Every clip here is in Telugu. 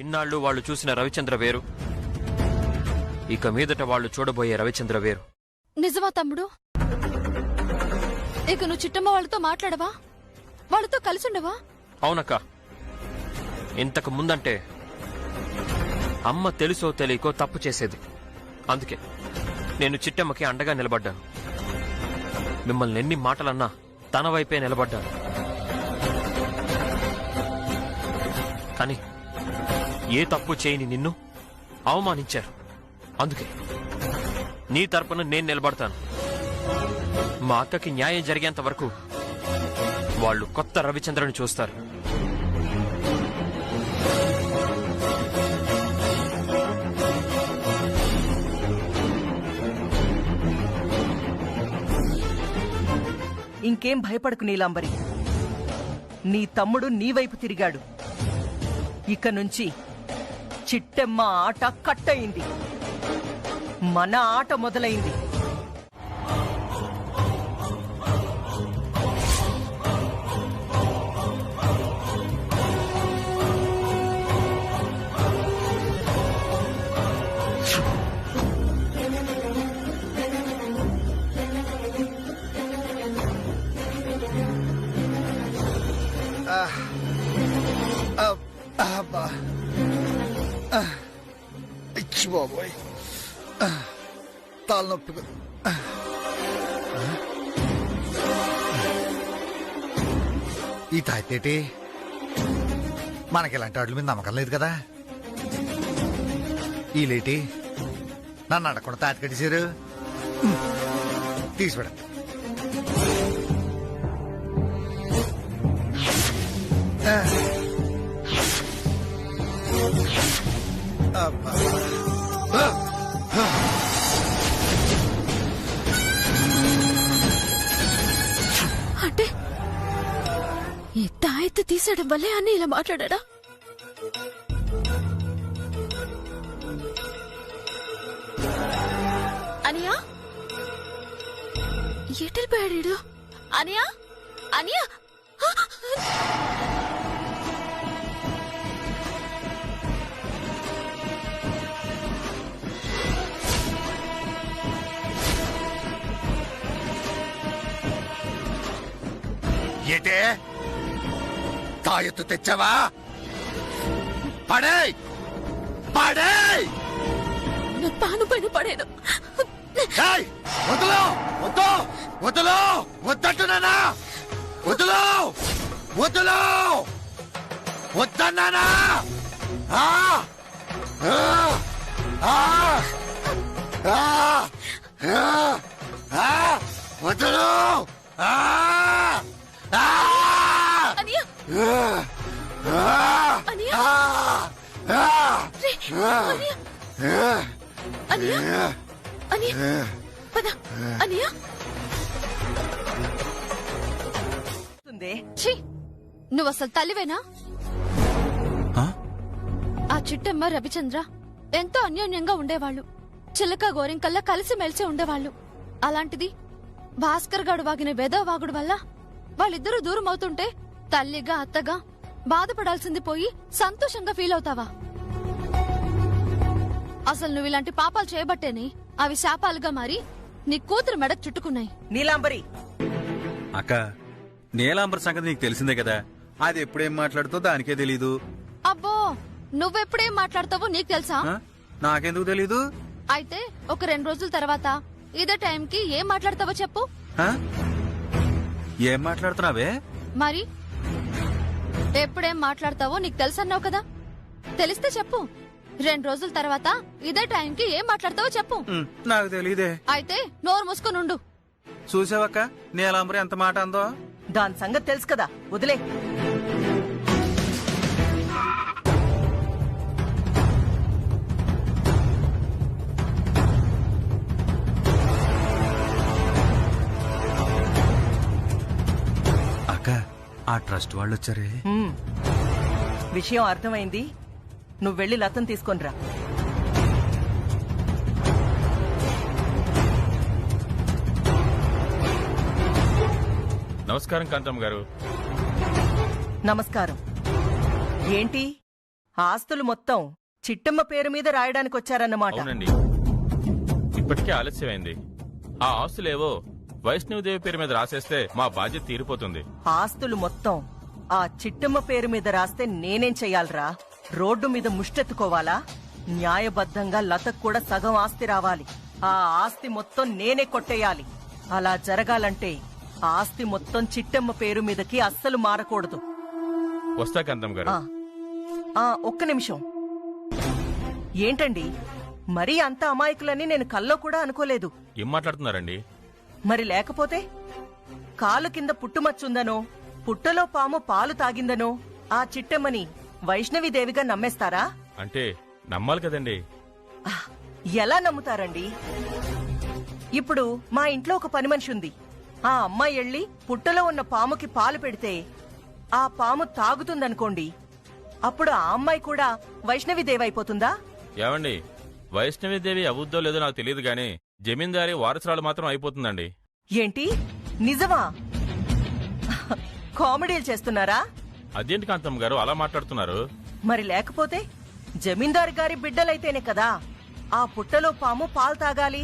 ఇన్నాళ్ళు వాళ్ళు చూసిన రవిచంద్ర వేరు, ఇక మీదట వాళ్ళు చూడబోయే రవిచంద్ర వేరు. నిజమా తమ్ముడు? ఇక నువ్వు చిట్టమ్మ వాళ్ళతో మాట్లాడవా? వాళ్ళతో కలిసుండవా? అవునక్క. ఇంతకు ముందంటే అమ్మ తెలుసో తెలియకో తప్పు చేసేది. అందుకే నేను చిట్టమ్మకి అండగా నిలబడ్డాను. మిమ్మల్ని ఎన్ని మాటలన్నా తన వైపే నిలబడ్డాను. కానీ ఏ తప్పు చేయని నిన్ను అవమానించారు. అందుకే నీ తరపున నేను నిలబడతాను. మా అక్కకి న్యాయం జరిగేంత వరకు వాళ్ళు కొత్త రవిచంద్రని చూస్తారు. ఇంకేం భయపడకు నీలాంబరి. నీ తమ్ముడు నీ వైపు తిరిగాడు. ఇక నుంచి చిట్టెమ్మ ఆట కట్టయింది. మన ఆట మొదలైంది. బాబోయ్, తలనొప్పి. ఈ తాతేటి మనకి ఇలాంటి వాటి మీద నమ్మకం లేదు కదా. ఈ లేటి నన్ను అడగకుండా తాత కట్టేశారు. తీసిపడ. అంటే ఈ తాయెత్తు తీసేయడం వల్లే అని ఇలా మాట్లాడా? అనియా, ఎటెళ్ళిపోయాడు? అనియా, అనియా, ఏటే తాయెత్తు తెచ్చావా? పడే పడే. నా పాను పైన పడేను. వద్దులో వద్దు వద్దులో వద్దంటున్నానా? వద్దులో వద్దులో వద్దన్నానా? వద్దులో. అనియా, అనియా, అనియా, అనియా, పద అనియా. ఛీ, నువ్వు అసలు తల్లివేనా? ఆ చిట్టమ్మ రవిచంద్ర ఎంతో అన్యోన్యంగా ఉండేవాళ్లు. చిలక గోరింకల్లా కలిసిమెలిసి ఉండేవాళ్లు. అలాంటిది భాస్కర్ గాడు వాగిన వేదవాగుడు వల్ల వాళ్ళిద్దరూ దూరం అవుతుంటే తల్లిగా అత్తగా బాధపడాల్సింది పోయి సంతోషంగా ఫీల్ అవుతావా? అసలు నువ్వు ఇలాంటి పాపాలు చేయబట్టేనే అవి శాపాలుగా మారి నీ కూతురు మెడకు చుట్టుకున్నాయి. నీలాంబరి, అక్క, నీలాంబరి సంగతి నీకు తెలిసిందే కదా. అది ఎప్పుడేం మాట్లాడుతో దానికే తెలీదు. అబ్బో, నువ్వెప్పుడేం మాట్లాడతావో నీకు తెలుసా? నాకెందుకు తెలీదు? అయితే ఒక 2 రోజుల తర్వాత ఇదే టైంకి ఏం మాట్లాడతావో చెప్పు. ఏం మాట్లాడుతున్నావే? మరి ఎప్పుడేం మాట్లాడతావో నీకు తెలుసన్నావు కదా, తెలిస్తే చెప్పు. 2 రోజుల తర్వాత ఇదే టైంకి ఏం మాట్లాడతావో చెప్పు. నాకు తెలీదే. అయితే నోరు మూసుకునుండు. చూసావక్క, నీలాంబరి ఎంత మాట అందో. దాని సంగతి తెలుసు కదా, వదిలే. అక్క, ఆ ట్రస్ట్ వాళ్ళు వచ్చారే. విషయం అర్థమైంది. నువ్వు వెళ్లి లతను తీసుకొనిరా. నమస్కారం కాంతమ్మ గారు. నమస్కారం. ఏంటి ఆస్తులు మొత్తం చిట్టమ్మ పేరు మీద రాయడానికి వచ్చారన్నమాట. అవునండి, ఇప్పటికే ఆలస్యమైంది. ఆ ఆస్తులేవో వైష్ణవదేవి పేరు మీద రాసేస్తే మా బాధ్యత తీరిపోతుంది. ఆస్తులు మొత్తం ఆ చిట్టమ్మ పేరు మీద రాస్తే నేనేం చెయ్యాలరా? రోడ్డు మీద ముష్టెత్తుకోవాలా? న్యాయబద్ధంగా లతకు కూడా సగం ఆస్తి రావాలి. ఆ ఆస్తి మొత్తం నేనే కొట్టేయాలి. అలా జరగాలంటే ఆస్తి మొత్తం చిట్టమ్మ పేరు మీదకి అస్సలు మారకూడదు. వస్తా కాంతం గారు. ఒక్క నిమిషం. ఏంటండి, మరీ అంత అమాయకులని నేను కల్లో కూడా అనుకోలేదు. ఏం మాట్లాడుతున్నారండి? మరి లేకపోతే కాలు కింద పుట్టుమచ్చుందనో, పుట్టలో పాము పాలు తాగిందనో ఆ చిట్టమ్మని వైష్ణవీదేవిగా నమ్మేస్తారా? అంటే నమ్మాలి కదండి. ఎలా నమ్ముతారండి? ఇప్పుడు మా ఇంట్లో ఒక పని మనిషి ఉంది. ఆ అమ్మాయి ఎళ్ళి పుట్టలో ఉన్న పాముకి పాలు పెడితే ఆ పాము తాగుతుందనుకోండి, అప్పుడు ఆ అమ్మాయి కూడా వైష్ణవీదేవి అయిపోతుందా? ఏమండి, వైష్ణవీదేవి అవుద్దో లేదో నాకు తెలియదు గానీ జమీందారీ వారసురాలు మాత్రం అయిపోతుందండి. ఏంటి, నిజమా? కామెడీలు చేస్తున్నారా? అదేంటి కాంతం గారు అలా మాట్లాడుతున్నారు? మరి లేకపోతే జమీందారు గారి బిడ్డలైతేనే కదా ఆ పుట్టలో పాము పాలు తాగాలి.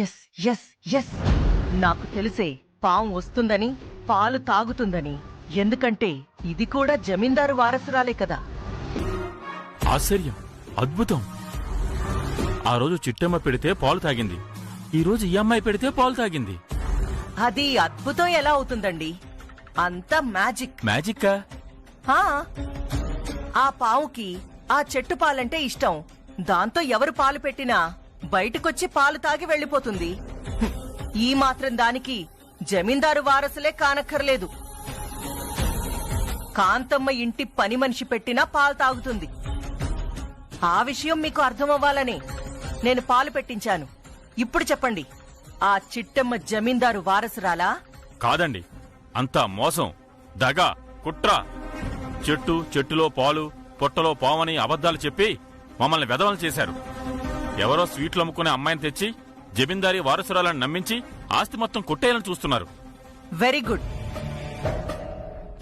ఎస్ ఎస్ ఎస్, నాకు తెలిసే పాము వస్తుందని, పాలు తాగుతుందని. ఎందుకంటే ఇది కూడా జమీందారు వారసురాలే కదా. ఆశ్చర్యం, అద్భుతం. ఆ రోజు చిట్టమ్మ పెడితే పాలు తాగింది, ఈ రోజు ఈ అమ్మాయి పెడితే పాలు తాగింది. అది అద్భుతం ఎలా అవుతుందండి? అంతా మ్యాజిక్. మ్యాజిక్కా? హా, ఆ పావుకి ఆ చెట్టు పాలంటే ఇష్టం. దాంతో ఎవరు పాలు పెట్టినా బయటకొచ్చి పాలు తాగి వెళ్లిపోతుంది. ఈ మాత్రం దానికి జమీందారు వారసులే కానక్కర్లేదు. కాంతమ్మ ఇంటి పని మనిషి పెట్టినా పాలు తాగుతుంది. ఆ విషయం మీకు అర్థమవ్వాలని నేను పాలు పెట్టించాను. ఇప్పుడు చెప్పండి, ఆ చిట్టమ్మ జమీందారు వారసురాలా? కాదండి, అంతా మోసం, దగ, కుట్ర. చెట్టులో పాలు, పొట్టలో పావని అబద్ధాలు చెప్పి మమ్మల్ని వెధవలు చేశారు. ఎవరో స్వీట్లు అమ్ముకునే అమ్మాయిని తెచ్చి జమీందారీ వారసురాలను నమ్మించి ఆస్తి మొత్తం కొట్టేయాలని చూస్తున్నారు. Very good.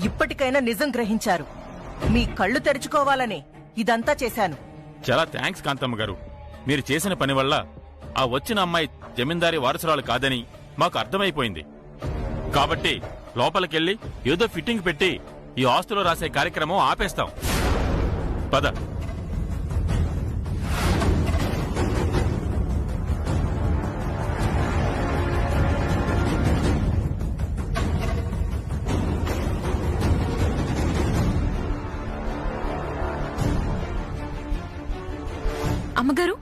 ఇప్పటికైనా నిజం గ్రహించారు. మీ కళ్ళు తెరుచుకోవాలనే ఇదంతా చేశాను. చాలా థ్యాంక్స్ కాంతమ్మ గారు. మీరు చేసిన పని వల్ల ఆ వచ్చిన అమ్మాయి జమీందారీ వారసురాలు కాదని మాకు అర్థమైపోయింది. కాబట్టి లోపలికెళ్ళి ఏదో ఫిట్టింగ్ పెట్టి ఈ ఆస్తులో రాసే కార్యక్రమం ఆపేస్తాం. పద. అమ్మగారు,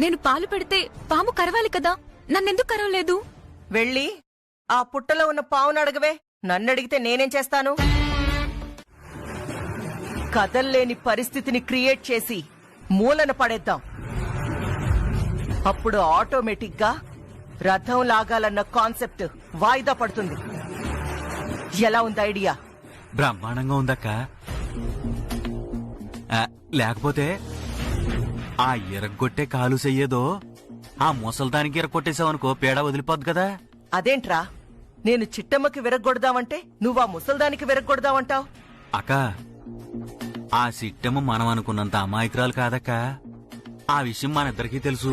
నేను పాలు పెడితే పాము కరవాలి కదా, నన్నెందుకు కరవలేదు? వెళ్ళి ఆ పుట్టలో ఉన్న పావును అడగవే. నన్నడిగితే నేనేం చేస్తాను? కదల్లేని పరిస్థితిని క్రియేట్ చేసి మూలన పడేద్దాం. అప్పుడు ఆటోమేటిక్ గా రథం లాగాలన్న కాన్సెప్ట్ వాయిదా పడుతుంది. ఎలా ఉంది ఐడియా? బ్రహ్మాండంగా ఉందక్క. లేకపోతే ఆ ఇరగొట్టే కాలు చెయ్యేదో ఆ ముసల్దానికి ఇరగొట్టేసావనుకో పేడ వదిలిపోద్ది కదా. అదేంట్రా, నేను చిట్టమ్మకి విరగ్గొడదామంటే నువ్వా ముసల్దానికి విరగ్గొడదామంటావు? అక్క, ఆ సిట్టమ్మ మనం అనుకున్నంత అమాయకురాలు కాదక్క. ఆ విషయం మనిద్దరికీ తెలుసు.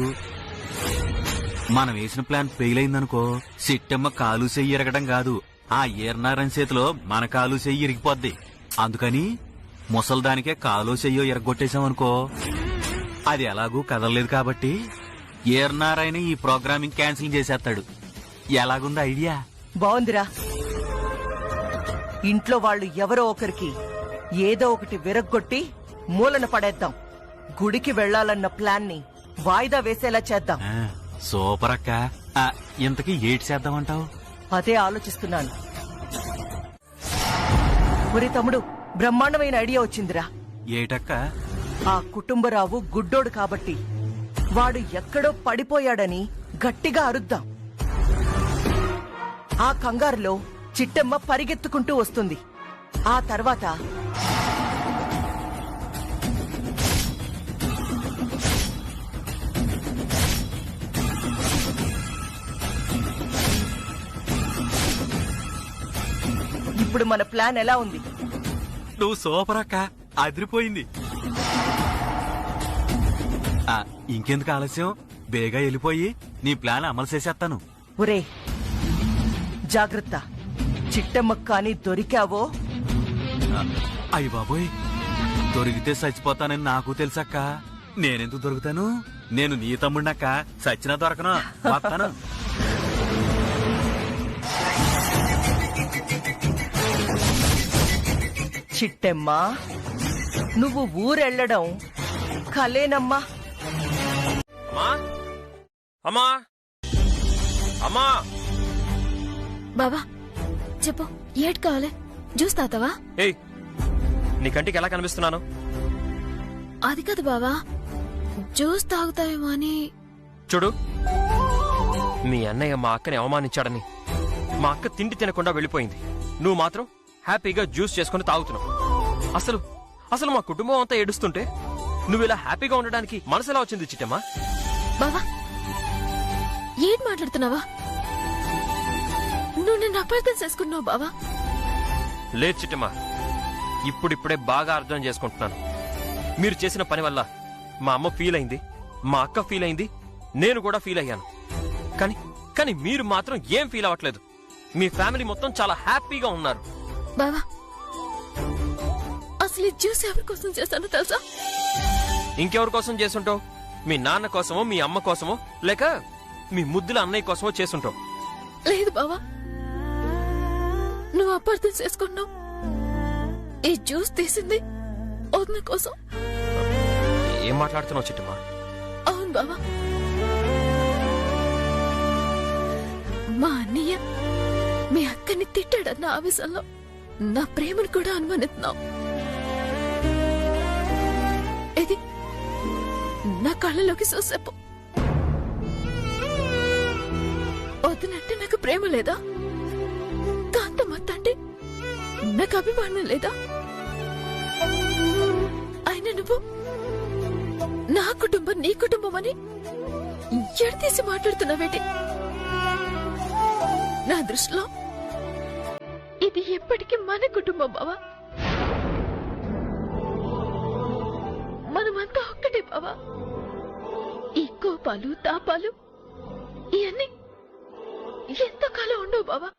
మనం వేసిన ప్లాన్ ఫెయిల్ అయిందనుకో, సిట్టమ్మ కాలు చెయ్యి ఎరగడం కాదు, ఆ ఈర్నారని చేతిలో మన కాలు చెయ్యి ఇరిగిపోద్ది. అందుకని ముసల్దానికే కాలు చెయ్యో ఇరగొట్టేశామనుకో, అది ఎలాగూ కదలలేదు కాబట్టి ఈర్నారాయణ ఈ ప్రోగ్రామింగ్ క్యాన్సిల్ చేసేస్తాడు. ఎలాగుంది ఐడియా? బావుందిరా. ఇంట్లో వాళ్ళు ఎవరో ఒకరికి ఏదో ఒకటి విరగ్గొట్టి మూలన పడేద్దాం. గుడికి వెళ్లాలన్న ప్లాన్ ని వాయిదా వేసేలా చేద్దాం. ఆ, సూపర్ అక్క. ఇంతకీ ఏటి చేద్దామంటావు? అదే ఆలోచిస్తున్నాను. ఒరే తమ్ముడు, బ్రహ్మాండమైన ఐడియా వచ్చిందిరా. ఏటక్క? ఆ కుటుంబరావు గుడ్డోడు కాబట్టి వాడు ఎక్కడో పడిపోయాడని గట్టిగా అరుద్దాం. ఆ కంగారులో చిట్టమ్మ పరిగెత్తుకుంటూ వస్తుంది. ఆ తర్వాత ఇప్పుడు మన ప్లాన్ ఎలా ఉంది? నువ్వు సూపర్ అక్క, అదిరిపోయింది. ఇంకెందుకు ఆలస్యం, బేగా వెళ్ళిపోయి నీ ప్లాన్ అమలు చేసేస్తాను. ఒరే జాగ్రత్త, చిట్టమ్మకు కానీ దొరికావో. అయ్య బాబోయ్, దొరికితే చచ్చిపోతానని నాకు తెలుసక్క. నేనెందుకు దొరుకుతాను? నేను నీ తమ్ముడినక్క, చచ్చినా దొరకను. వస్తాను. చిట్టమ్మ, నువ్వు ఊరెళ్ళడం కలేనమ్మా. అమ్మా, అమ్మా, బావా చెప్పు, ఏటి కావాలి? జ్యూస్ తాతావా? ఏయ్, నీ కంటికి ఎలా కనిపిస్తున్నాను? అది కాదు బావా, జ్యూస్ తాగుతావేమో అని. చూడు, మీ అన్నయ్య మా అక్కని అవమానించాడని మా అక్క తిండి తినకుండా వెళ్ళిపోయింది. నువ్వు మాత్రం హ్యాపీగా జ్యూస్ చేసుకుని తాగుతున్నావు. అసలు మా కుటుంబం అంతా ఏడుస్తుంటే నువ్వు ఇలా హ్యాపీగా ఉండడానికి మనసు ఎలా వచ్చింది చిట్టమ్మా? బావా ఏం మాట్లాడుతున్నావా? నువ్వు నన్ను అపార్థం చేసుకున్నావు బావా. లేదు చిట్టమ్మా, ఇప్పుడిప్పుడే బాగా అర్థం చేసుకుంటున్నాను. మీరు చేసిన పని వల్ల మా అమ్మ ఫీల్ అయింది, మా అక్క ఫీల్ అయింది, నేను కూడా ఫీల్ అయ్యాను. కానీ మీరు మాత్రం ఏం ఫీల్ అవ్వట్లేదు. మీ ఫ్యామిలీ మొత్తం చాలా హ్యాపీగా ఉన్నారు. బావా అసలు ఈ జ్యూస్ ఎవరి కోసం చేస్తానో తెలుసా? ఇంకెవరి కోసం చేసుంటావు? మీ నాన్న కోసమో, మీ అమ్మ కోసమో, లేక మీ ముద్దుల అన్నయ్య కోసమో చేసుంటావు. లేదు బావా, నువ్వు అపార్థం చేసుకున్నావు. ఈ జ్యూస్ తీసింది వదిన కోసం. ఏం మాట్లాడుతున్నావు చిట్టమ్మా? అవును బావా, మా అన్నయ్య మీ అక్కని తిట్టాడన్న ఆవేశంలో నా ప్రేమను కూడా అనుమానిస్తున్నావు. ఇది నా కళ్ళలోకి చూసేపు. వద్దునంటే నాకు ప్రేమ లేదా? కాంతమత్తంటే నాకు అభిమానం లేదా? అయినా నువ్వు నా కుటుంబం నీ కుటుంబం అని ఎడతీసి మాట్లాడుతున్నావేటి? నా దృష్టిలో ఇది ఎప్పటికీ మన కుటుంబం బావా. మనమంతా ఒక్కటే బావా. ఈ కోపాలు తాపాలు ఇవన్నీ ఎంతకాలం ఉండవు బావా.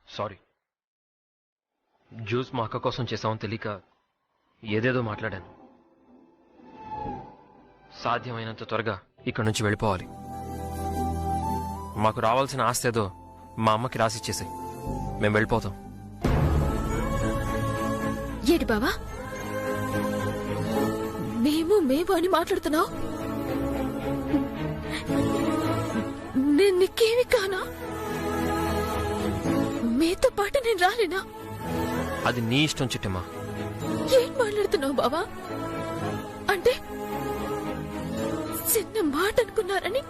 సారీ, జ్యూస్ మా అక్క కోసం చేసామని తెలియక ఏదేదో మాట్లాడాను. సాధ్యమైనంత త్వరగా ఇక్కడి నుంచి వెళ్ళిపోవాలి. మాకు రావాల్సిన ఆస్తి ఏదో మా అమ్మకి రాసిచ్చేసాయి. మేము వెళ్ళిపోతాం. ఏటి బావా మేము అని మాట్లాడుతున్నావు? నేను నీకేమి కానా? మీతో పాటు నేను రాలేనా? అది నీ ఇష్టం చిట్టమ్మా. ఏం మాట్లాడుతున్నావు బావా? అంటే చిన్న మాట అనుకున్నారని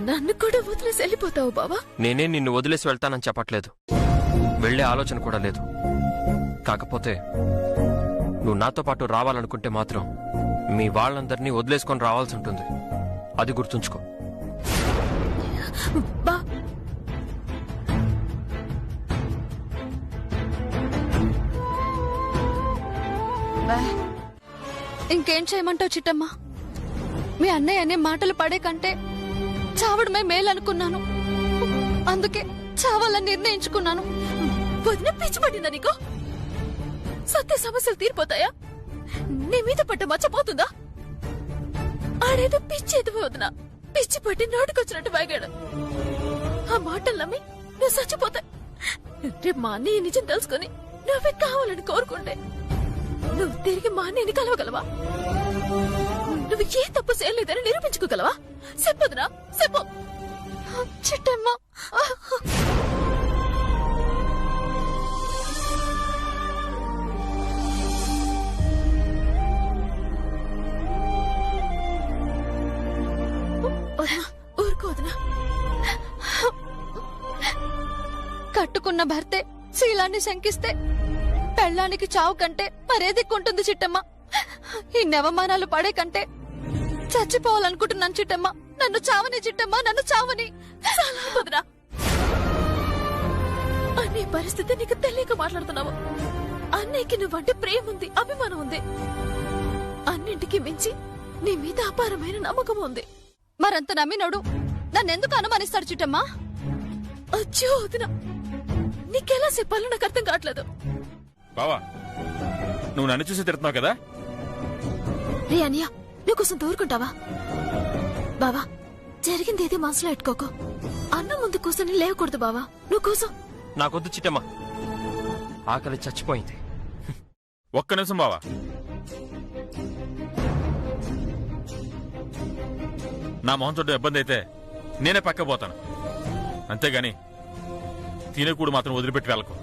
నన్ను కూడా వదిలేసి వెళ్ళిపోతావు బావా? నేనే నిన్ను వదిలేసి వెళ్తానని చెప్పట్లేదు, వెళ్లే ఆలోచన కూడా లేదు. కాకపోతే నువ్వు నాతో పాటు రావాలనుకుంటే మాత్రం మీ వాళ్ళందరినీ వదిలేసుకొని రావాల్సి ఉంటుంది. అది గుర్తుంచుకో. ఇంకేం చేయమంటావు చిట్టమ్మా? మీ అన్నయ్య అనే మాటలు పడే కంటే చావడమే మేలనుకున్నాను. అందుకే చావాలని నిర్ణయించుకున్నాను. వదిన పిచ్చి పట్టిందా నీకు? సత్య సమస్యలు తీరిపోతాయా? నీ మీద పట్ట మర్చిపోతుందా? ఆడేదో పిచ్చి ఎదువు వదిన, పిచ్చి పట్టి నోటికొచ్చినట్టు వాగాడు. ఆ మాటలు నమ్మి నువ్వు చచ్చిపోతా. రేపు మా అన్నయ్య నిజం తెలుసుకుని నువ్వే కావాలని కోరుకుంటే నువ్వు తిరిగి మా అన్నయ్యని కలవగలవా? నువ్వు ఏ తప్పు చేయలేదని నిరూపించుకోగలవా? చెప్పదునా, చెప్పు. చిట్టమ్మ, ఊరుకోదనా? కట్టుకున్న భర్తే శీలాన్ని శంకిస్తే పెళ్ళానికి చావు కంటే మరే దిక్కుంటుంది చిట్టమ్మ. ఈ నవమానాలు పడే కంటే చచ్చిపోవాలనుకుంటున్నాను చిట్టమ్మ. నన్ను చావని చిట్టమ్మ, నన్ను చావని. వదినా, అన్ని పరిస్థితి నీకు తెలియక మాట్లాడుతున్నావు. అన్నయ్యకి నువ్వంటే ప్రేమ ఉంది, అభిమానం ఉంది. అన్నింటికి మించి నీ మీద అపారమైన నమ్మకం ఉంది. మరంత నమ్మినోడు నన్నెందుకు అనుమానిస్తాడు చిట్టమ్మా? అచ్చో వదినా, నీకెలా చెప్పాలో నాకు అర్థం కావట్లేదు. బావా, నువ్వు నన్ను చూసి తిడుతున్నావు కదా? రే అన్నయ్య, నువ్వు కోసం తోరుకుంటావా? బావా, జరిగింది ఏది మనసులో పెట్టుకోకు. అన్నం ముందు కూర్చొని లేవకూడదు బావా. నువ్వు కూర్చో. నాకొద్దు చిట్టమ్మ, ఆకలి చచ్చిపోయింది. ఒక్క నిమిషం బావా. నా మొహం చూడడం ఇబ్బంది అయితే నేనే పక్క పోతాను, అంతేగాని తినేకూడు మాత్రం వదిలిపెట్టి వెళ్ళకు.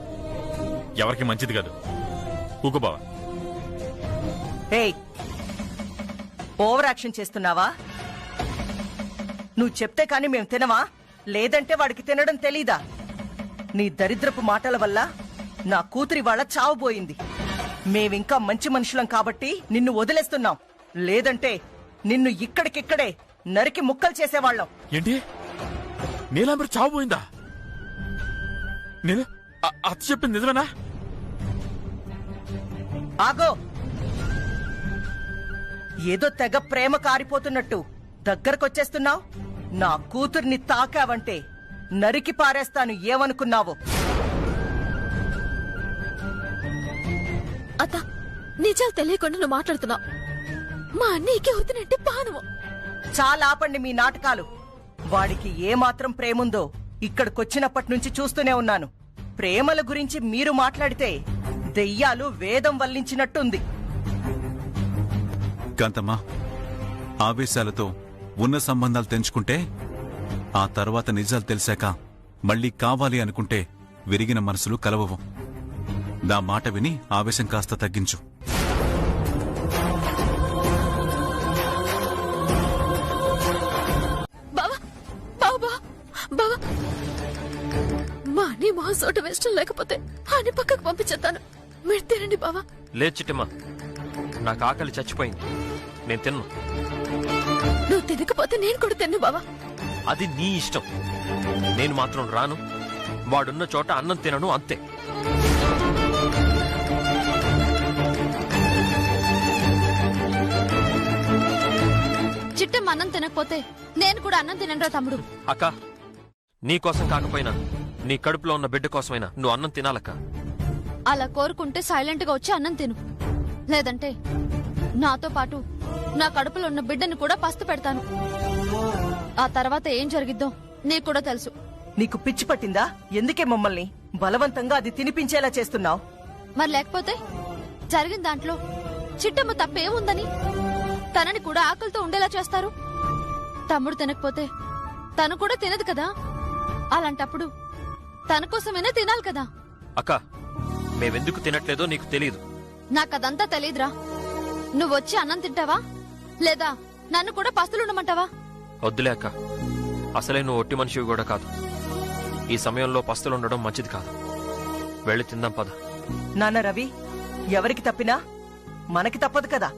ఎవరికి మంచిది కాదు. ఊకు బావా. ఏయ్, ఓవర్ యాక్షన్ చేస్తున్నావా? నువ్వు చెప్తే కాని మేము తినవా? లేదంటే వాడికి తినడం తెలీదా? నీ దరిద్రపు మాటల వల్ల నా కూతురి వాళ్ళ చావుపోయింది. మేమింకా మంచి మనుషులం కాబట్టి నిన్ను వదిలేస్తున్నాం. లేదంటే నిన్ను ఇక్కడికిక్కడే నరికి ముక్కలు చేసేవాళ్ళం. ఏంటి, నీలాంబరి చావు పోయిందా? నేను అత్త చెప్పింది నిజమేనా? ఆగో, ఏదో తెగ ప్రేమ కారిపోతున్నట్టు దగ్గరకొచ్చేస్తున్నావు. నా కూతుర్ని తాకావంటే నరికి పారేస్తాను. ఏమనుకున్నావు? అత్త, నిజాలు తెలియకుండా నువ్వు మాట్లాడుతున్నావు. మా అన్నయ్యకి వదినంటే పానము. చాలా ఆపండి మీ నాటకాలు. వాడికి ఏమాత్రం ప్రేముందో ఇక్కడికొచ్చినప్పటి నుంచి చూస్తూనే ఉన్నాను. ప్రేమల గురించి మీరు మాట్లాడితే దెయ్యాలు వేదం వల్లించినట్టుంది. కాంతమ్మా, ఆవేశాలతో ఉన్న సంబంధాలు తెంచుకుంటే ఆ తర్వాత నిజాలు తెలిసాక మళ్ళీ కావాలి అనుకుంటే విరిగిన మనసులు కలవవు. నా మాట విని ఆవేశం కాస్త తగ్గించు. బావా, బావా, బావా, మా అన్నయ్య మొహం చూడటం ఇష్టం లేకపోతే అని పక్కకు పంపించేస్తాను. మీరు తినండి బావా. లేదు చిట్టమ్మ, నాకు ఆకలి చచ్చిపోయింది. నేను తిన్ను. నువ్వు తినకపోతే నేను కూడా తిన్ను బావా. అది నీ ఇష్టం. నేను మాత్రం రాను. వాడున్న చోట అన్నం తినను, అంతే. చిట్టమ్మ అన్నం తినకపోతే నేను కూడా అన్నం తినరా తమ్ముడు? అక్క, నీ కోసం కాకపోయినా నీ కడుపులో ఉన్న బిడ్డ కోసమైనా నువ్వు అన్నం తినాలక్క. అలా కోరుకుంటే సైలెంట్ గా వచ్చి అన్నం తిను. లేదంటే నాతో పాటు నా కడుపులో ఉన్న బిడ్డను కూడా పస్తు పెడతాను. ఆ తర్వాత ఏం జరిగిద్దో నీకు కూడా తెలుసు. నీకు పిచ్చి పట్టిందా? ఎందుకే మమ్మల్ని బలవంతంగా అది తినిపించేలా చేస్తున్నావు? మరి లేకపోతే జరిగిన దాంట్లో చిట్టమ్మ తప్పేముందని తనని కూడా ఆకలితో ఉండేలా చేస్తారు? తమ్ముడు తినకపోతే తను కూడా తినదు కదా. అలాంటప్పుడు తన కోసమైనా తినాలి కదా. అక్క, మేవెందుకు తినట్లేదో నీకు తెలీదు. నాకదంతా తెలీదురా. నువ్వొచ్చి అన్నం తింటావా లేదా నన్ను కూడా పస్తులుండమంటావా? వద్దులే అక్క, అసలే నువ్వు ఒట్టి మనిషివి కూడా కాదు. ఈ సమయంలో పస్తులుండడం మంచిది కాదు. వెళ్ళి తిందాం పద. నాన్న రవి, ఎవరికి తప్పినా మనకి తప్పదు కదా.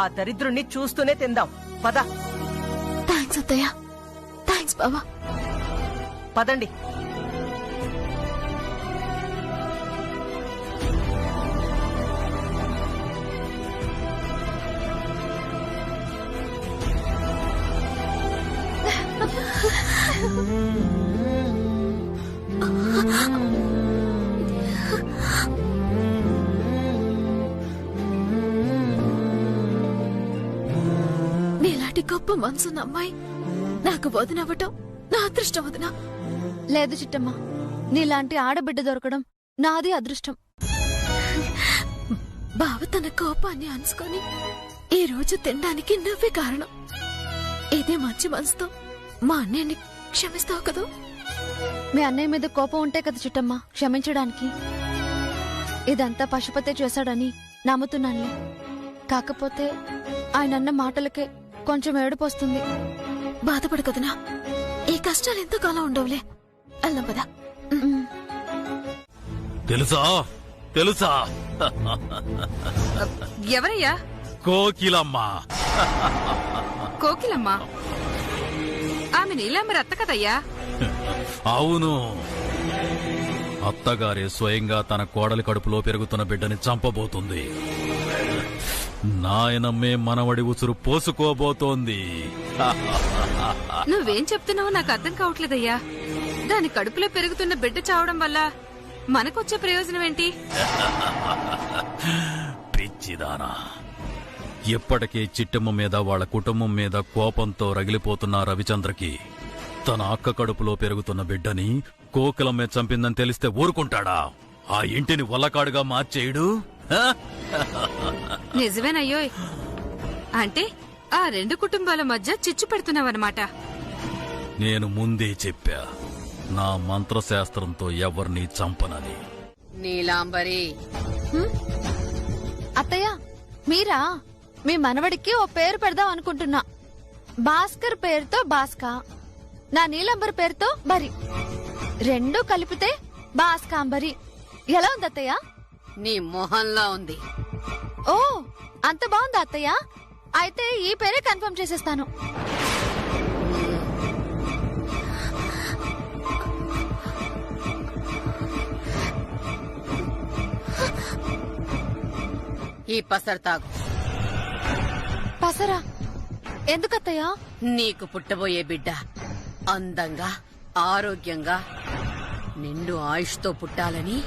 ఆ దరిద్రుణ్ణి చూస్తూనే తిందాం. పద. థ్యాంక్స్ అత్తయ్య. థ్యాంక్స్ బావా. పదండి. నీలాంటి గొప్ప మనసున్న అమ్మాయి నాకు వదినవ్వటం నా అదృష్టం వదినా. లేదు చిట్టమ్మ, నీలాంటి ఆడబిడ్డ దొరకడం నాది అదృష్టం. బావ తన కోపాన్ని అనుసుకొని ఈ రోజు తినడానికి నువ్వే కారణం. ఇదే మంచి మనసుతో మా అన్నయ్యని క్షమిస్తావు కదూ? మీ అన్నయ్య మీద కోపం ఉంటే కదా చిట్టమ్మ క్షమించడానికి. ఇదంతా పశుపతే చేశాడని నమ్ముతున్నానులే. కాకపోతే ఆయన అన్న మాటలకే కొంచెం ఏడుపొస్తుంది. బాధపడకదనా, ఈ కష్టాలు ఎంతకాలం ఉండవులే. అల్లం పదా. తెలుసా తెలుసా ఎవరయ్యా? కోకిలమ్మ. కోకిలమ్మ? ఆమె నీలాంబరి అత్త కదయ్యా? అవును, అత్తగారే స్వయంగా తన కోడలి కడుపులో పెరుగుతున్న బిడ్డని చంపబోతుంది. నాయనమ్మే మనవడి ఉసురు పోసుకోబోతోంది. నువ్వేం చెప్తున్నావో నాకు అర్థం కావట్లేదయ్యా. దాని కడుపులో పెరుగుతున్న బిడ్డ చావడం వల్ల మనకొచ్చే ప్రయోజనం ఏంటి? పిచ్చిదానా, ఇప్పటికే చిట్టమ్మ మీద వాళ్ళ కుటుంబం మీద కోపంతో రగిలిపోతున్న రవిచంద్రకి తన అక్క కడుపులో పెరుగుతున్న బిడ్డని కోకిలమ్మే చంపిందని తెలిస్తే ఊరుకుంటాడా? ఆ ఇంటిని వల్లకాడుగా మార్చేయుడు. నిజమేనయ్యోయ్. అంటే ఆ రెండు కుటుంబాల మధ్య చిచ్చు పెడుతున్నావన్నమాట. నేను ముందే చెప్పా, నా మంత్రశాస్త్రంతో ఎవరిని చంపనని. నీలాంబరి, అత్తయ్య మీరా? మీ మనవడికి ఓ పేరు పెడదాం అనుకుంటున్నా. భాస్కర్ పేరుతో భాస్కా, నా నీలంబరి పేరుతో బరి, రెండూ కలిపితే భాస్కాంబరి. ఎలా ఉంది అత్తయ్య? నీ మొహంలా ఉంది. ఓ, అంత బాగుందా అత్తయ్య? అయితే ఈ పేరే కన్ఫర్మ్ చేసేస్తాను. ఈ పసరు తాగు. పసరా? ఎందుకత్తయ్య? నీకు పుట్టబోయే బిడ్డ అందంగా, ఆరోగ్యంగా, నిండు ఆయుష్తో పుట్టాలని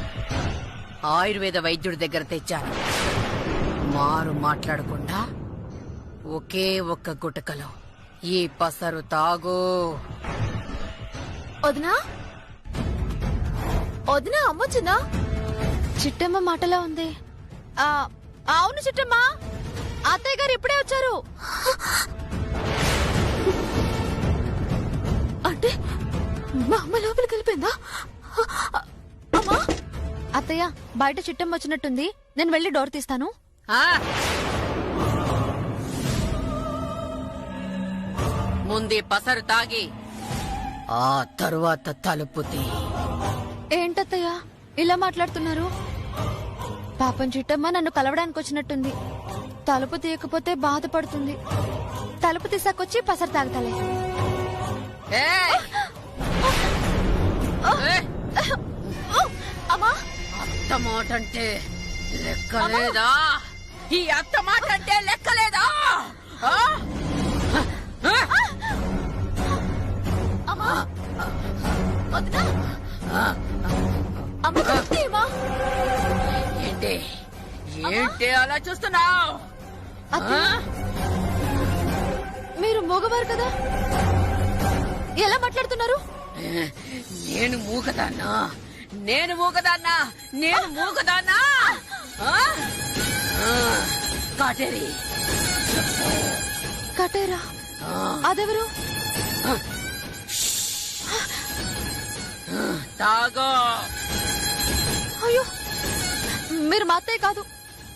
ఆయుర్వేద వైద్యుడి దగ్గర తెచ్చాను. మారు మాట్లాడకుండా ఒకే ఒక్క గుటకలో ఈ పసరు తాగు. వదినా, వదినా అమ్మొచ్చిందా? చిట్టమ్మ మాటలా ఉంది. అవును చిట్టమ్మ, అత్తయ్య గారు ఇప్పుడే వచ్చారు. అంటే మా అమ్మ లోపలికి వెళ్ళిపోయిందా? అమ్మా, అత్తయ్య బయట చిట్టమ్మ వచ్చినట్టుంది, నేను వెళ్లి డోర్ తీస్తాను. ముందే పసరు తాగి ఆ తరువాత తలుపు తీ. ఏంటత్తయ్య ఇలా మాట్లాడుతున్నారు? పాపం చిట్టమ్మ నన్ను కలవడానికి వచ్చినట్టుంది. తలుపు తీయకపోతే బాధపడుతుంది. తలుపు తీసాకొచ్చి పసరు తాగుతాలే. అమ్మా, అత్త మాట అంటే లెక్కలేదా? ఈ అత్త మాట అంటే లెక్కలేదా? అమ్మా, వదినా, అమ్మ చెప్తేమా? ఏంటి ఏంటి అలా చూస్తున్నావు? మీరు మగవారు కదా, ఎలా మాట్లాడుతున్నారు? నేను మూగదాన్నా, నేను మూగదాన్నా, నేను మూగదాన్నా? కాటేరి. కటేరా? అదెవరు? తాగో. అయ్యో, మీరు మా అత్తయ్య కాదు,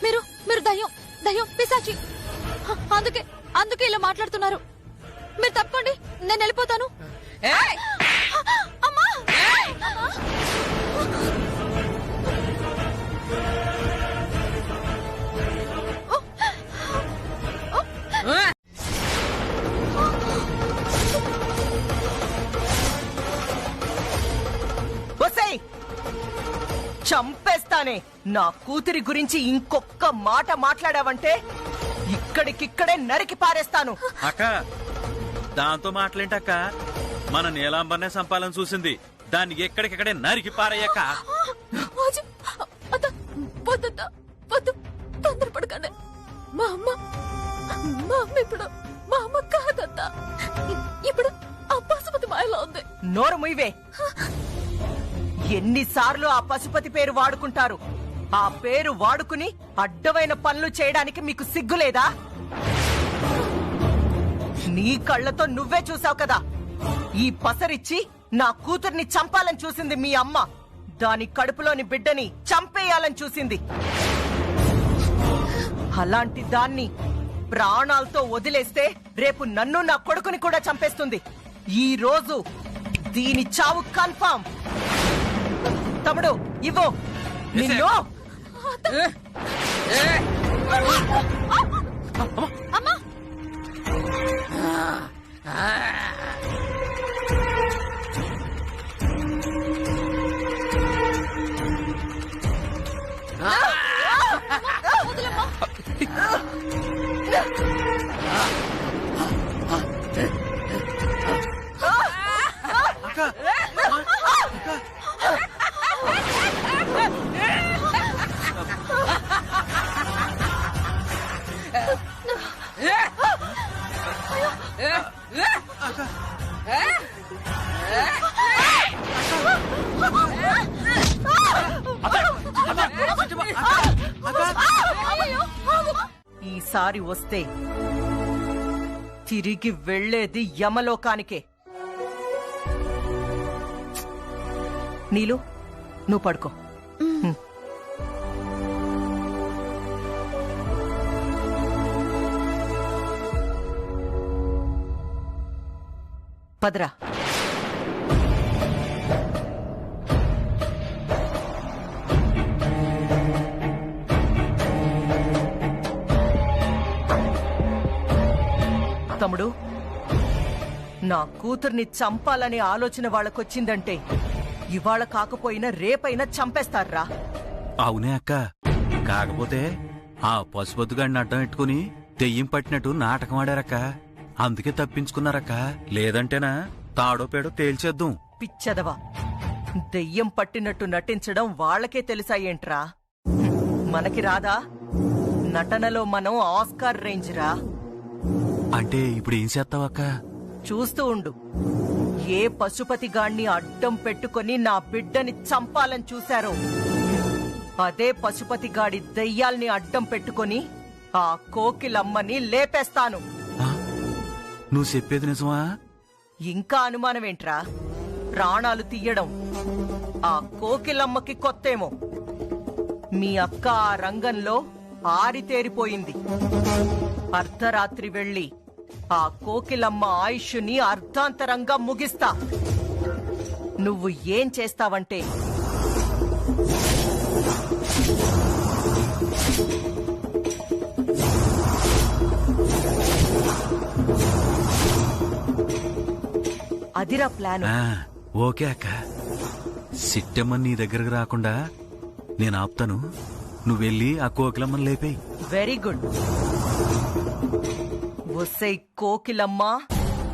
మీరు మీరు దయ్యం, దయ్యం, పిశాచి. అందుకే ఇలా మాట్లాడుతున్నారు. మీరు తప్పుకోండి, నేను వెళ్ళిపోతాను. అమ్మా! ఒసేయ్, చంపేస్తానే. నా కూతురి గురించి ఇంకొక్క మాట మాట్లాడావంటే ఇక్కడికిక్కడే నరికి పారేస్తాను. అక్క, దాంతో మాటలేంటక్క? మన నీలాంబర్నే సంపాలని చూసింది. దాన్ని ఎక్కడికెక్కడే నరికి పారయ్యాక రాజు, అత్త, వద్దత్త, వద్దు, తొందరపడకండి. మా అమ్మ ఇప్పుడు మా అమ్మ కాదత్త. ఇప్పుడు ఆ పశుపతి మాయలో ఉంది. నోరు ముయ్యవే. ఎన్నిసార్లు ఆ పశుపతి పేరు వాడుకుంటారు? ఆ పేరు వాడుకుని అడ్డమైన పనులు చేయడానికి మీకు సిగ్గులేదా? నీ కళ్ళతో నువ్వే చూసావు కదా. ఈ పసరిచ్చి నా కూతుర్ని చంపాలని చూసింది మీ అమ్మ. దాని కడుపులోని బిడ్డని చంపేయాలని చూసింది. అలాంటి దాన్ని ప్రాణాలతో వదిలేస్తే రేపు నన్ను నా కొడుకుని కూడా చంపేస్తుంది. ఈ రోజు దీని చావు కన్ఫర్మ్. తమ్ముడు ఇవ్వు. నిన్ను అమ్మా, ఈసారి వస్తే తిరిగి వెళ్లేది యమలోకానికే. నీలు, నువ్వు పడుకో. పదరా. తమ్ముడు, నా కూతుర్ని చంపాలనే ఆలోచన వాళ్ళకొచ్చిందంటే ఇవాళ కాకపోయినా రేపైనా చంపేస్తారా? అవునే అక్క. కాకపోతే ఆ పశుపతిగాడిని అడ్డం పెట్టుకుని దెయ్యం పట్టినట్టు నాటకం ఆడారక్క. అందుకే తప్పించుకున్నారక్క. లేదంటేనా తాడో పేడో తేల్చేద్దాం. పిచ్చదవా, దెయ్యం పట్టినట్టు నటించడం వాళ్ళకే తెలుసా ఏంట్రా? మనకి రాదా? నటనలో మనం ఆస్కార్ రేంజ్ రా. అంటే ఇప్పుడు ఏం చేస్తావక్క? చూస్తూ ఉండు. ఏ పశుపతి గాణ్ణి అడ్డం పెట్టుకుని నా బిడ్డని చంపాలని చూశారో అదే పశుపతి గాడి దెయ్యాల్ని అడ్డం పెట్టుకుని ఆ కోకిలమ్మని లేపేస్తాను. నువ్వు చెప్పేది నిజమా? ఇంకా అనుమానమేంట్రా? ప్రాణాలు తీయడం ఆ కోకిలమ్మకి కొత్తేమో. మీ అక్క ఆ రంగంలో ఆరితేరిపోయింది. అర్ధరాత్రి వెళ్లి ఆ కోకిలమ్మ ఆయుష్ని అర్ధాంతరంగా ముగిస్తా. నువ్వు ఏం చేస్తావంటే అదిరా ప్లాన్. ఓకే అక్క. సిట్టమ్మని నీ దగ్గరకు రాకుండా నేను ఆపుతాను. నువ్వెళ్ళి ఆ కోకిలమ్మని లేపేయి. Very good. వసై కోకిలమ్మ,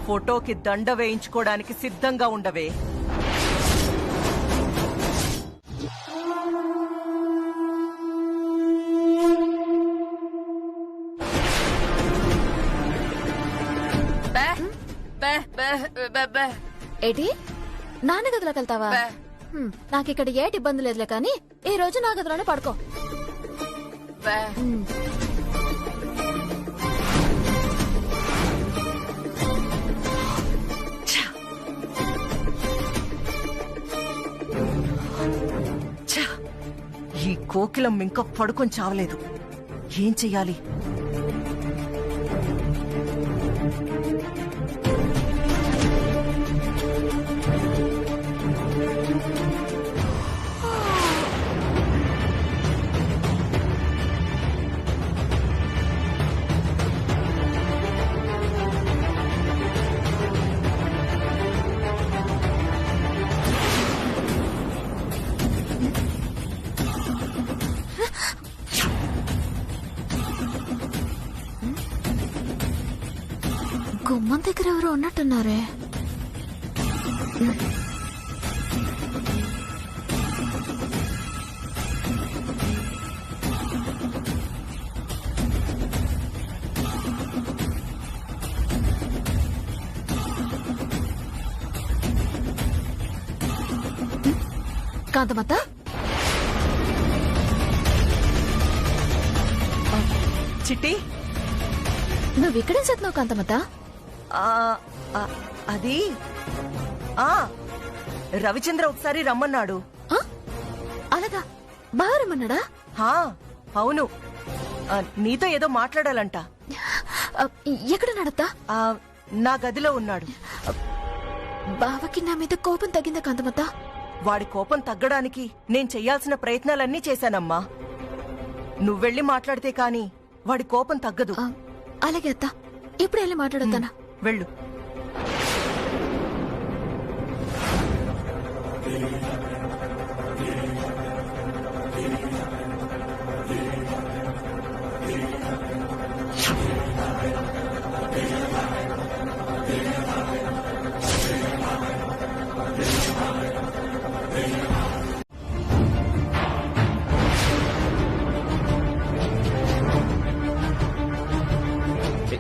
ఫోటోకి దండ వేయించుకోవడానికి సిద్ధంగా ఉండవే. ఏటి నాన్న గదిలోకి వెళ్తావా? నాకిక్కడ ఏటి ఇబ్బంది లేదులే కానీ ఈ రోజు నా గదిలోనే పడుకో. ఈ కోకిలం ఇంకా పడుకొని చావలేదు. ఏం చెయ్యాలి? గుమ్మం దగ్గర ఎవరు ఉన్నట్టున్నారే. కాంతమత్త, చిట్టి నువ్విక్కడేం చేస్తున్నావు కాంతమత్త? ఆ, ఆ, అది ఆ రవిచంద్ర ఒకసారి రమ్మన్నాడు. ఆ? అలాగా బారమ్మన్నాడా? హా అవును, నీతో ఏదో మాట్లాడాలంట. ఎక్కడ నడతా? నా గదిలో ఉన్నాడు. బావకి నా మీద కోపం తగ్గిందా కాంతమత్త? వాడి కోపం తగ్గడానికి నేను చెయ్యాల్సిన ప్రయత్నాలన్నీ చేశానమ్మా. నువ్వెళ్ళి మాట్లాడితే కాని వాడి కోపం తగ్గదు. అలాగే అత్త, ఇప్పుడు వెళ్ళి మాట్లాడతానా? వెళ్ళు.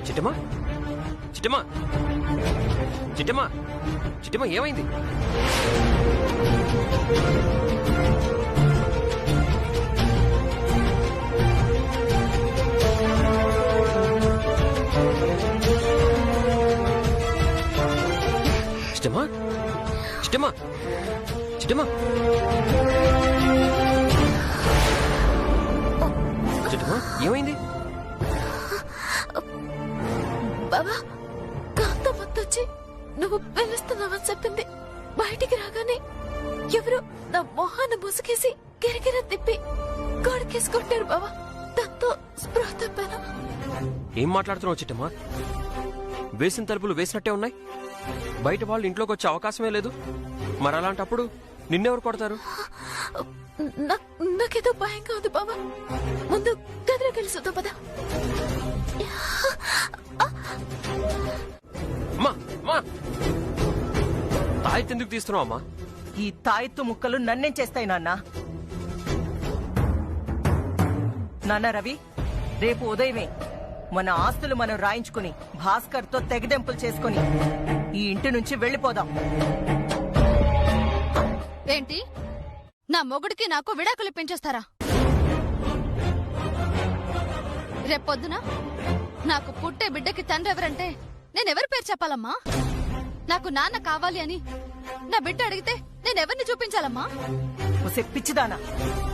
చిట్టమ్మా, చిట్టమ్మా, చిట్టమ్మా, చిట్టమ్మా, ఏమైంది? చిట్టమ్మా, చిట్టమ్మా, చిట్టమ్మా, చిట్టమ్మా, ఏమైంది? బాబా, కాంతమత్త వచ్చి నువ్వు పిలుస్తున్నావని చెప్పింది. బయటికి రాగానే ఎవరో నా మొహాన్ని ముసుగేసి గిరిగిర తిప్పి గోడకేసి కొట్టారు బాబా. దాంతో స్పృహ తప్పాను. ఏం మాట్లాడుతున్నావు చిట్టమ్మా? వేసిన తలుపులు వేసినట్టే ఉన్నాయి. బయట వాళ్ళు ఇంట్లోకి వచ్చే అవకాశమే లేదు. మరి అలాంటప్పుడు నిన్నెవరు కొడతారు? నాకేదో భయంగా ఉంది బాబా. ముందు గదిలోకి వెళ్ళి చూద్దాం పద. తాయెత్తు ఎందుకు తీస్తున్నావు అమ్మా? ఈ తాయెత్తు ముక్కలు నన్నేం చేస్తాయి నాన్న? నాన్న రవి, రేపు ఉదయమే మన ఆస్తులు మనం రాయించుకుని భాస్కర్ తో తెగదెంపులు చేసుకుని ఈ ఇంటి నుంచి వెళ్లిపోదాం. ఏంటి, నా మొగుడికి నాకు విడాకులు పెంచేస్తారా? రేపొద్దున నాకు పుట్టే బిడ్డకి తండ్రి ఎవరంటే నేనెవరి పేరు చెప్పాలమ్మా? నాకు నాన్న కావాలి అని నా బిడ్డ అడిగితే నేనెవరిని చూపించాలమ్మా? ఒసే పిచ్చిదానా,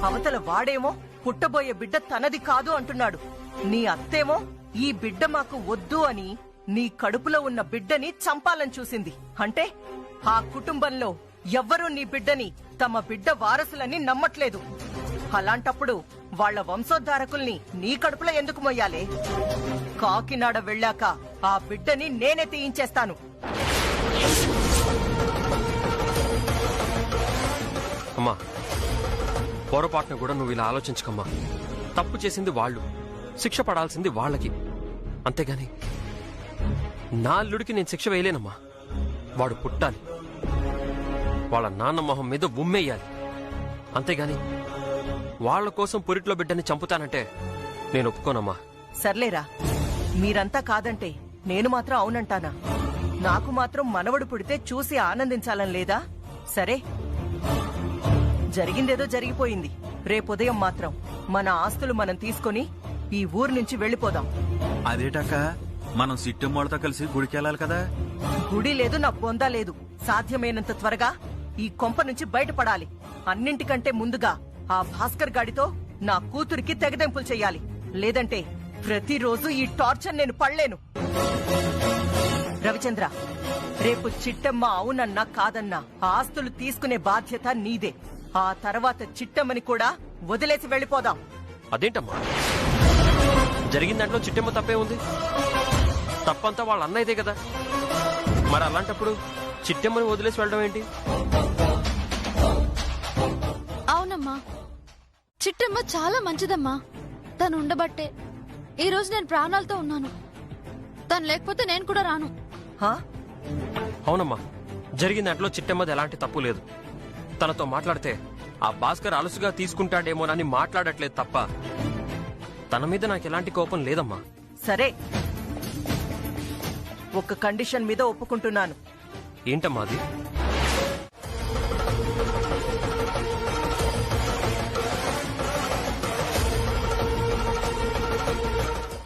అవతల వాడేమో పుట్టబోయే బిడ్డ తనది కాదు అంటున్నాడు. నీ అత్తేమో ఈ బిడ్డ మాకు వద్దు అని నీ కడుపులో ఉన్న బిడ్డని చంపాలని చూసింది. అంటే ఆ కుటుంబంలో ఎవ్వరూ నీ బిడ్డని తమ బిడ్డ వారసులని నమ్మట్లేదు. అలాంటప్పుడు వాళ్ల వంశోద్ధారకుల్ని నీ కడుపులో ఎందుకు మొయ్యాలే? కాకినాడ వెళ్ళాక ఆ బిడ్డని నేనే తీయించేస్తాను. అమ్మా, పొరపాటున కూడా నువ్వు ఇలా ఆలోచించకమ్మా. తప్పు చేసింది వాళ్ళు, శిక్ష పడాల్సింది వాళ్ళకి. అంతేగాని నా అల్లుడికి నేను శిక్ష వేయలేనమ్మా. వాడు పుట్టాలి, వాళ్ళ నాన్న మొహం మీద ఉమ్మేయాలి. అంతేగాని వాళ్ల కోసం పురిట్లో బిడ్డని చంపుతానంటే నేను ఒప్పుకోనమ్మా. సర్లేరా, మీరంతా కాదంటే నేను మాత్రం అవునంటానా? నాకు మాత్రం మనవడు పుడితే చూసి ఆనందించాలని లేదా? సరే, జరిగిందేదో జరిగిపోయింది. రేపుదయం మాత్రం మన ఆస్తులు మనం తీసుకుని ఈ ఊరు నుంచి వెళ్లిపోదాం. అదేటక్క, మనం సిట్టమ్మోళ్ళతో కలిసి గుడికెళ్ళాలి కదా. గుడి లేదు, నా బొందా లేదు. సాధ్యమైనంత త్వరగా ఈ కొంప నుంచి బయటపడాలి. అన్నింటికంటే ముందుగా ఆ భాస్కర్ గాడితో నా కూతురికి తెగదెంపులు చెయ్యాలి. లేదంటే ప్రతిరోజు ఈ టార్చర్ నేను పడలేను. రవిచంద్ర, రేపు చిట్టమ్మ అవునన్నా కాదన్నా ఆస్తులు తీసుకునే బాధ్యత నీదే. ఆ తర్వాత చిట్టమ్మని కూడా వదిలేసి వెళ్లిపోదాం. అదేంటమ్మా, జరిగిన దాంట్లో చిట్టమ్మ తప్పే ఉంది? తప్పంతా వాళ్ళ అన్నయ్యదే కదా. మరి అలాంటప్పుడు చిట్టమ్మని వదిలేసి వెళ్ళడం ఏంటి? అవునమ్మా, చిట్టమ్మ చాలా మంచిదమ్మా. తను ఉండబట్టే ఈ రోజు నేను ప్రాణాలతో ఉన్నాను. తను లేకపోతే నేను కూడా రాను. హా? అవునమ్మా, జరిగిన దాంట్లో చిట్టమ్మది ఎలాంటి తప్పు లేదు. తనతో మాట్లాడితే ఆ భాస్కర్ అలసుగా తీసుకుంటాడేమోనని మాట్లాడట్లేదు తప్ప తన మీద నాకు ఎలాంటి కోపం లేదమ్మా. సరే, ఒక కండిషన్ మీద ఒప్పుకుంటున్నాను. ఏంటమ్మా అది?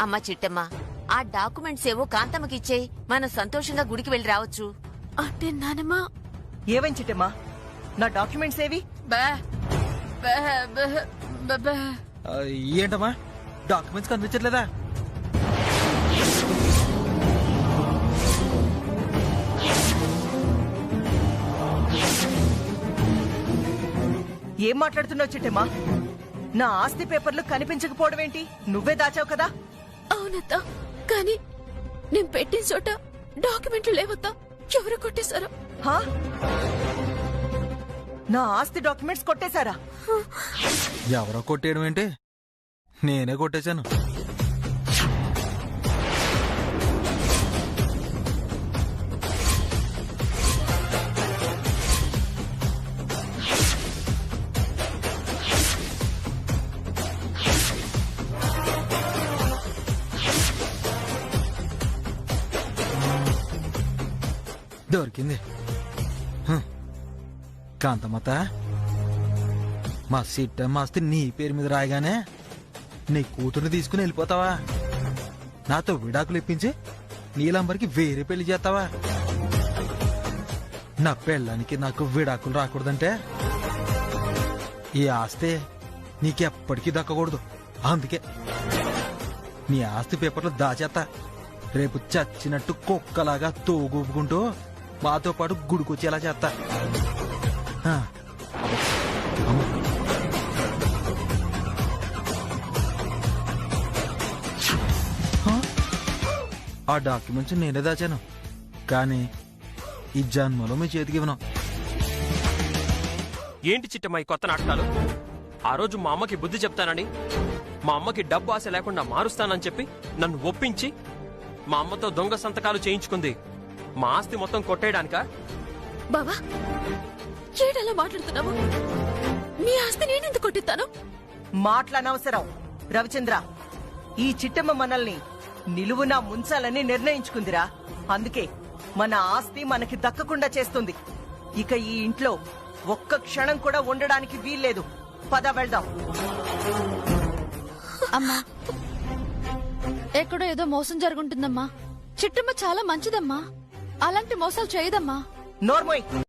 అమ్మా చిట్టమ్మ, ఆ డాక్యుమెంట్స్ ఏవో కాంతమ్మకి ఇచ్చేయి. మనం సంతోషంగా గుడికి వెళ్ళి రావచ్చు. అంటే నానమ్మ ఏవైంది చిట్టమ్మా? నా డాక్యుమెంట్స్ ఏవి? బా బా బా బా బా. ఏంటమ్మా డాక్యుమెంట్స్ కనిపించట్లేదా? ఏం మాట్లాడుతున్నావు చిట్టమ్మా? నా ఆస్తి పేపర్లు కనిపించకపోవడం ఏంటి? నువ్వే దాచావు కదా? అవునత్తా, కానీ నేను పెట్టిన చోట డాక్యుమెంట్లు లేవత్తా. ఎవరు కొట్టేశారో. హా? నా ఆస్తి డాక్యుమెంట్స్ కొట్టేశారా? ఎవరో కొట్టేయడం ఏంటి? నేనే కొట్టేశాను. దొరికింది. కాంతమ్మత, మా సిట్టమ్మ ఆస్తి నీ పేరు మీద రాయగానే నీ కూతుర్ని తీసుకుని వెళ్ళిపోతావా? నాతో విడాకులు ఇప్పించి నీలంబరికి వేరే పెళ్లి చేస్తావా? నా పెళ్ళానికి నాకు విడాకులు రాకూడదంటే ఈ ఆస్తి నీకెప్పటికీ దక్కకూడదు. అందుకే నీ ఆస్తి పేపర్లు దాచేస్తా. రేపు చచ్చినట్టు కుక్కలాగా తోగూపుకుంటూ మాతో పాటు గుడికొచ్చేలా చేస్తా. ఆ డాక్యుమెంట్స్ నేనే దాచాను, కానీ ఈ జన్మలో మీ చేతికి ఇవ్వను. ఏంటి చిట్టమ్మా ఈ కొత్త నాటకాలు? ఆ రోజు మా అమ్మకి బుద్ధి చెప్తానని, మా అమ్మకి డబ్బు ఆశ లేకుండా మారుస్తానని చెప్పి నన్ను ఒప్పించి మా అమ్మతో దొంగ సంతకాలు చేయించుకుంది మా ఆస్తి మొత్తం కొట్టేయడానికా? బావా, ఏడలా మాట్లాడుతున్నావు? మీ ఆస్తి నేనెందుకు కొట్టిస్తాను? మాటలనవసరం. రవిచంద్ర, ఈ చిట్టమ్మ మనల్ని నిలువునా ముంచాలని నిర్ణయించుకుందిరా. అందుకే మన ఆస్తి మనకి దక్కకుండా చేస్తుంది. ఇక ఈ ఇంట్లో ఒక్క క్షణం కూడా ఉండడానికి వీల్లేదు. పద వెళ్దాం. అమ్మా, ఎక్కడో ఏదో మోసం జరుగుంటుందమ్మా. చిట్టమ్మ చాలా మంచిదమ్మా. అలాంటి మోసాలు చేయదమ్మా. నోర్మోయ్.